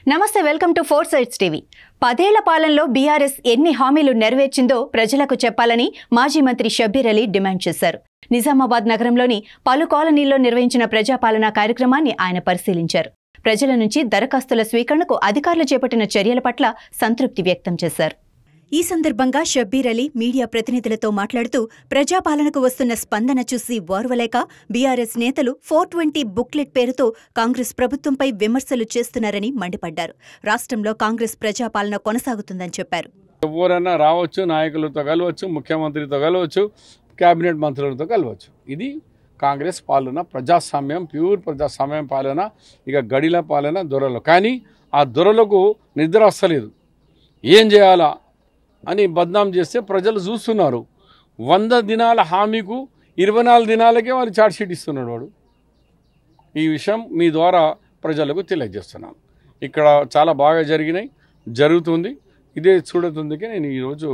నమస్తే, welcome to four sides TV. 10 ఏళ్ల పాలనలో బీఆర్ఎస్ ఎన్ని హామీలు నెరవేర్చిందో ప్రజలకు చెప్పాలని మాజీ మంత్రి షబ్బీర్ అలీ డిమాండ్ చేశారు. నిజామాబాద్ నగరంలోని పలు కాలనీల్లో నిర్వహించిన ప్రజాపాలనా కార్యక్రమాన్ని ఆయన పరిశీలించారు. ప్రజల నుంచి దరఖాస్తుల స్వీకరణకు అధికారులు చేపట్టిన చర్యల పట్ల సంతృప్తి వ్యక్తం చేశారు. ఈ సందర్భంగా షబ్బీర్ అలీ మీడియా ప్రతినిధులతో మాట్లాడుతూ ప్రజాపాలనకు వస్తున్న స్పందన చూసి ఓర్వలేక బీఆర్ఎస్ నేతలు 420 బుక్లెట్ పేరుతో కాంగ్రెస్ ప్రభుత్వంపై విమర్శలు చేస్తున్నారని మండిపడ్డారు. రాష్ట్రంలో కాంగ్రెస్ ప్రజాపాలన కొనసాగుతుందని చెప్పారు. ఎవరైనా రావచ్చు, నాయకులతో కలవచ్చు, ముఖ్యమంత్రితో కలవచ్చు, కేబినెట్ మంత్రులతో కలవచ్చు. ఇది కాంగ్రెస్ పాలన, ప్రజాస్వామ్యం, ప్యూర్ ప్రజాస్వామ్యం పాలన. ఇక గడిల పాలన దొరలు. కానీ ఆ దొరలకు నిద్ర వస్తలేదు. ఏం చేయాలా అని బద్నాం చేస్తే ప్రజలు చూస్తున్నారు. 100 దినాల హామీకు 24 దినాలకే వాళ్ళు ఛార్జ్షీట్ ఇస్తున్నాడు వాడు. ఈ విషయం మీ ద్వారా ప్రజలకు తెలియజేస్తున్నాను. ఇక్కడ చాలా బాగా జరుగుతుంది. ఇదే చూడుతుందికే నేను ఈరోజు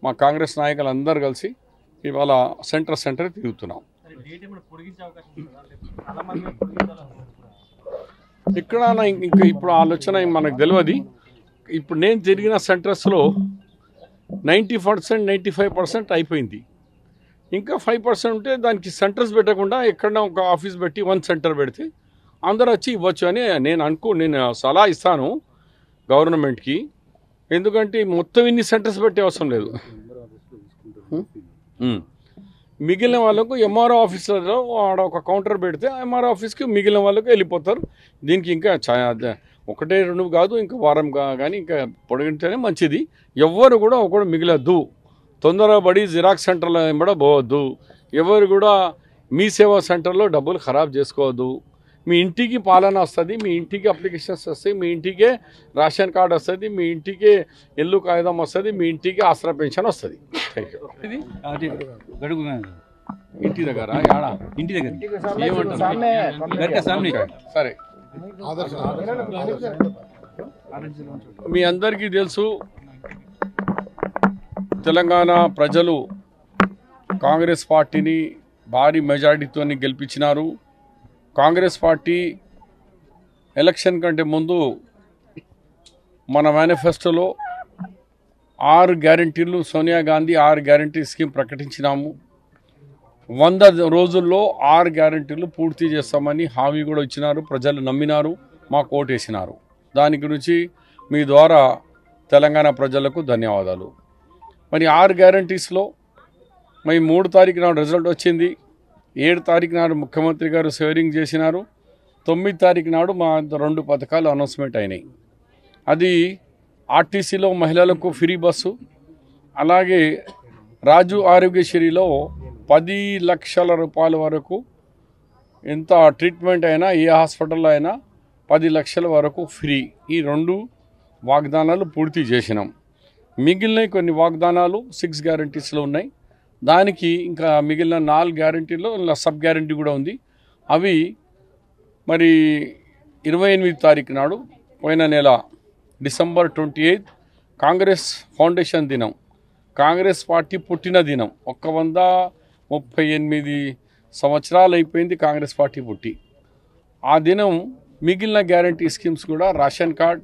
మా కాంగ్రెస్ నాయకులు అందరూ కలిసి ఇవాళ సెంటర్ తిరుగుతున్నాం. ఇక్కడ ఇంకా ఇప్పుడు ఆలోచన మనకు తెలియదు. ఇప్పుడు నేను తిరిగిన సెంటర్స్లో 90%, 95% అయిపోయింది. ఇంకా 5% ఉంటే దానికి సెంటర్స్ పెట్టకుండా ఎక్కడన్నా ఒక ఆఫీస్ పెట్టి 1 సెంటర్ పెడితే అందరూ వచ్చి ఇవ్వచ్చు అని నేను సలహా ఇస్తాను గవర్నమెంట్కి. ఎందుకంటే మొత్తం ఇన్ని సెంటర్స్ పెట్టే అవసరం లేదు. మిగిలిన వాళ్ళకు ఎంఆర్ఓ ఆఫీసులలో ఆడ ఒక కౌంటర్ పెడితే ఎంఆర్ఓ ఆఫీస్కి మిగిలిన వాళ్ళకు వెళ్ళిపోతారు. దీనికి ఇంకా 1-2 కాదు, ఇంకా వారం కానీ ఇంకా పొడిగితేనే మంచిది. ఎవ్వరు కూడా ఒకడు మిగిలద్దు. తొందరపడి జిరాక్స్ సెంటర్లో వెంబడ పోవద్దు. ఎవరు కూడా మీ సేవా సెంటర్లో డబ్బులు ఖరాబ్ చేసుకోవద్దు. మీ ఇంటికి పాలన వస్తుంది, మీ ఇంటికి అప్లికేషన్స్ వస్తాయి, మీ ఇంటికే రేషన్ కార్డు వస్తుంది, మీ ఇంటికే ఇల్లు కాగితం వస్తుంది, మీ ఇంటికి ఆసరా పెన్షన్ వస్తుంది. ఇది ఇంటి దగ్గర ఏమంటారు? సరే, మీ అందరికీ తెలుసు, తెలంగాణ ప్రజలు కాంగ్రెస్ పార్టీని భారీ మెజారిటీతో గెలిపించినారు. కాంగ్రెస్ పార్టీ ఎలక్షన్ కంటే ముందు మన మేనిఫెస్టోలో 6 గ్యారెంటీలు, సోనియా గాంధీ 6 గ్యారెంటీ స్కీమ్ ప్రకటించినాము. 100 రోజుల్లో 6 గ్యారెంటీలు పూర్తి చేస్తామని హామీ కూడా ఇచ్చినారు. ప్రజలు నమ్మినారు, మాకు ఓటేసినారు. దాని గురించి మీ ద్వారా తెలంగాణ ప్రజలకు ధన్యవాదాలు. మరి 6 గ్యారెంటీస్లో మరి 3 తారీఖు నాడు రిజల్ట్ వచ్చింది. 7 తారీఖు నాడు ముఖ్యమంత్రి గారు షేరింగ్ చేసినారు. 9 తారీఖు నాడు మా 2 పథకాలు అనౌన్స్మెంట్ అయినాయి. అది ఆర్టీసీలో మహిళలకు ఫ్రీ బస్సు, అలాగే రాజు ఆరోగ్యశ్రీలో 10 లక్షల రూపాయల వరకు ఎంత ట్రీట్మెంట్ అయినా, ఏ హాస్పిటల్లో అయినా 10 లక్షల వరకు ఫ్రీ. ఈ 2 వాగ్దానాలు పూర్తి చేసినాం. మిగిలిన కొన్ని వాగ్దానాలు 6 గ్యారెంటీస్లో ఉన్నాయి. దానికి ఇంకా మిగిలిన 4 గ్యారెంటీలో సబ్ గ్యారెంటీ కూడా ఉంది. అవి మరి 28 తారీఖు నాడు, పోయిన నెల డిసెంబర్ 28 కాంగ్రెస్ ఫౌండేషన్ దినం, కాంగ్రెస్ పార్టీ పుట్టిన దినం. 138 సంవత్సరాలు అయిపోయింది కాంగ్రెస్ పార్టీ పుట్టి. ఆ దినం మిగిలిన గ్యారెంటీ స్కీమ్స్ కూడా రేషన్ కార్డ్,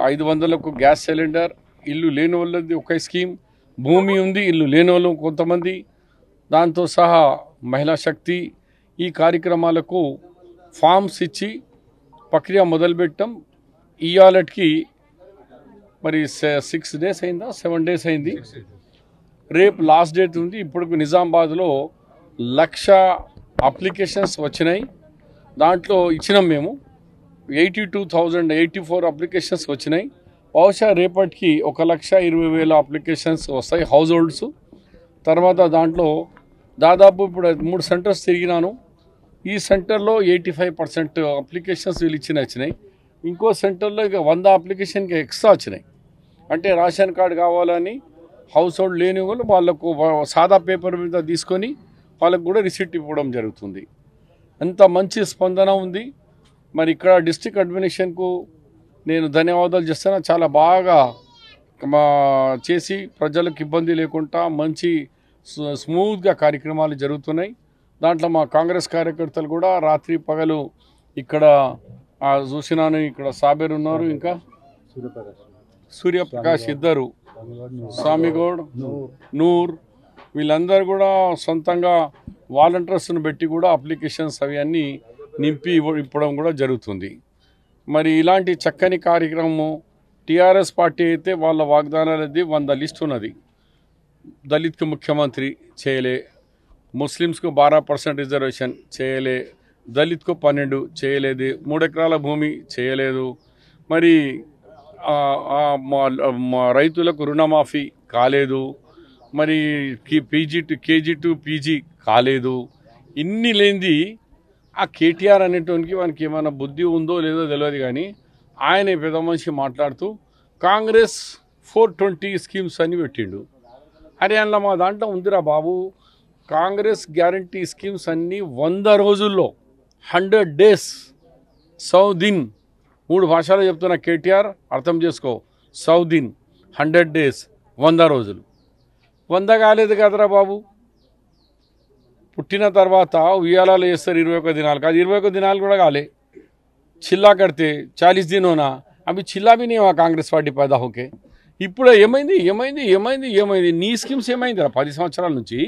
500లకు గ్యాస్ సిలిండర్, ఇల్లు లేని వాళ్ళది ఒక స్కీమ్, భూమి ఉంది ఇల్లు లేని వాళ్ళు కొంతమంది, దాంతో సహా మహిళా శక్తి, ఈ కార్యక్రమాలకు ఫామ్స్ ఇచ్చి ప్రక్రియ మొదలుపెట్టాం. ఇవాళకి మరి 6 డేస్ అయిందా, 7 డేస్ అయింది. రేపు లాస్ట్ డేట్ ఉంది. ఇప్పుడు నిజామాబాద్లో 1,00,000 అప్లికేషన్స్ వచ్చినాయి. దాంట్లో ఇచ్చినాం మేము 82,084 అప్లికేషన్స్ వచ్చినాయి. బహుశా రేపటికి 1,20,000 అప్లికేషన్స్ వస్తాయి హౌస్ హోల్డ్స్. తర్వాత దాంట్లో దాదాపు ఇప్పుడు 3 సెంటర్స్ తిరిగినాను. ఈ సెంటర్లో 85% అప్లికేషన్స్ వీళ్ళు వచ్చినాయి. ఇంకో సెంటర్లో ఇక 100 అప్లికేషన్కి ఎక్స్ట్రా వచ్చినాయి. అంటే రేషన్ కార్డు కావాలని హౌస్ హోల్డ్ లేని వాళ్ళు వాళ్ళకు సాదా పేపర్ మీద తీసుకొని వాళ్ళకు కూడా రిసిప్ట్ ఇవ్వడం జరుగుతుంది. అంత మంచి స్పందన ఉంది. మరి ఇక్కడ డిస్ట్రిక్ట్ అడ్మినిస్ట్రేషన్కు నేను ధన్యవాదాలు చేస్తాను. చాలా బాగా చేసి ప్రజలకు ఇబ్బంది లేకుండా మంచి స్మూత్గా కార్యక్రమాలు జరుగుతున్నాయి. దాంట్లో మా కాంగ్రెస్ కార్యకర్తలు కూడా రాత్రి పగలు ఇక్కడ చూసినాను ఇక్కడ సాబేర్ ఉన్నారు, ఇంకా సూర్యప్రకాష్ ఇద్దరు, స్వామిగౌడ్, నూర్, వీళ్ళందరూ కూడా సొంతంగా వాలంటీర్స్ను పెట్టి కూడా అప్లికేషన్స్ అవి అన్నీ నింపి ఇవ్వడం కూడా జరుగుతుంది. మరి ఇలాంటి చక్కని కార్యక్రమం టీఆర్ఎస్ పార్టీ అయితే వాళ్ళ వాగ్దానాలది 100 లిస్ట్ ఉన్నది. దళిత్కి ముఖ్యమంత్రి చేయలే, ముస్లిమ్స్కు 12% రిజర్వేషన్ చేయలే, దళిత్కు 12 చేయలేదు, 3 ఎకరాల భూమి చేయలేదు, మరి రైతులకు రుణమాఫీ కాలేదు, మరి కేజీ టు పీజీ కాలేదు. ఇన్ని లేనిది ఆ కేటీఆర్ అనేటోనికి వానికి ఏమైనా బుద్ధి ఉందో లేదో తెలియదు, కానీ ఆయన పెద్ద మనిషి మాట్లాడుతూ కాంగ్రెస్ 420 స్కీమ్స్ అని పెట్టిండు. అరే అందులో మా దాంట్లో ఉందిరా బాబు, కాంగ్రెస్ గ్యారంటీ స్కీమ్స్ అన్నీ 100 రోజుల్లో 100 days 100 दिन 3 భాషలో చెప్తున్నా కేటీఆర్, అర్థం చేసుకో. 100 दिन 100 days 100 రోజులు. 100 కాలేదు కదరా బాబు. పుట్టిన తర్వాత ఉయ్యాలాలు వేస్తారు 21 దినాలు, కాదు 21 దినాలు కూడా కాలే. చిల్లా కడితే 40 दिन होना, అవి చిల్లా भी नहीं हुआ కాంగ్రెస్ పార్టీ पैदा होके. ఇప్పుడు ఏమైంది ఏమైంది ఏమైంది ఏమైంది నీ స్కీమ్స్ ఏమైందిరా? 10 సంవత్సరాల నుంచి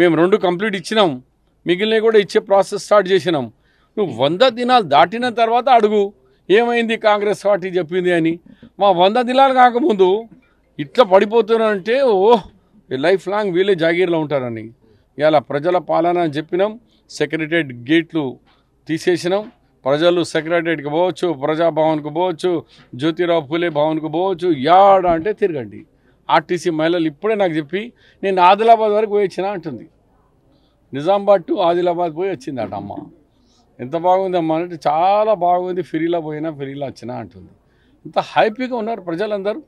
మేము 2 కంప్లీట్ ఇచ్చినాం, మిగిలినవి కూడా ఇచ్చే ప్రాసెస్ స్టార్ట్ చేసినాం. నువ్వు 100 దినాలు దాటిన తర్వాత అడుగు ఏమైంది కాంగ్రెస్ పార్టీ చెప్పింది అని. మా 100 దినాలు కాకముందు ఇట్లా పడిపోతున్నారంటే లైఫ్ లాంగ్ వీళ్ళే జాగీర్లో ఉంటారని. ఇలా ప్రజల పాలన అని చెప్పినాం, సెక్రటరియట్ గేట్లు తీసేసినాం. ప్రజలు సెక్రటరియట్కి పోవచ్చు, ప్రజాభవన్కు పోవచ్చు, జ్యోతిరావు పూలే భవన్కు పోవచ్చు, యాడ అంటే తిరగండి. ఆర్టీసీ మహిళలు ఇప్పుడే నాకు చెప్పి నేను ఆదిలాబాద్ వరకు పోయి వచ్చినా అంటుంది. నిజామాబాద్ టు ఆదిలాబాద్ పోయి వచ్చిందట అమ్మ. ఎంత బాగుంది అమ్మ అంటే చాలా బాగుంది, ఫిరీలో పోయినా ఫిరీలో వచ్చినా అంటుంది. ఇంత హ్యాపీగా ఉన్నారు ప్రజలందరూ.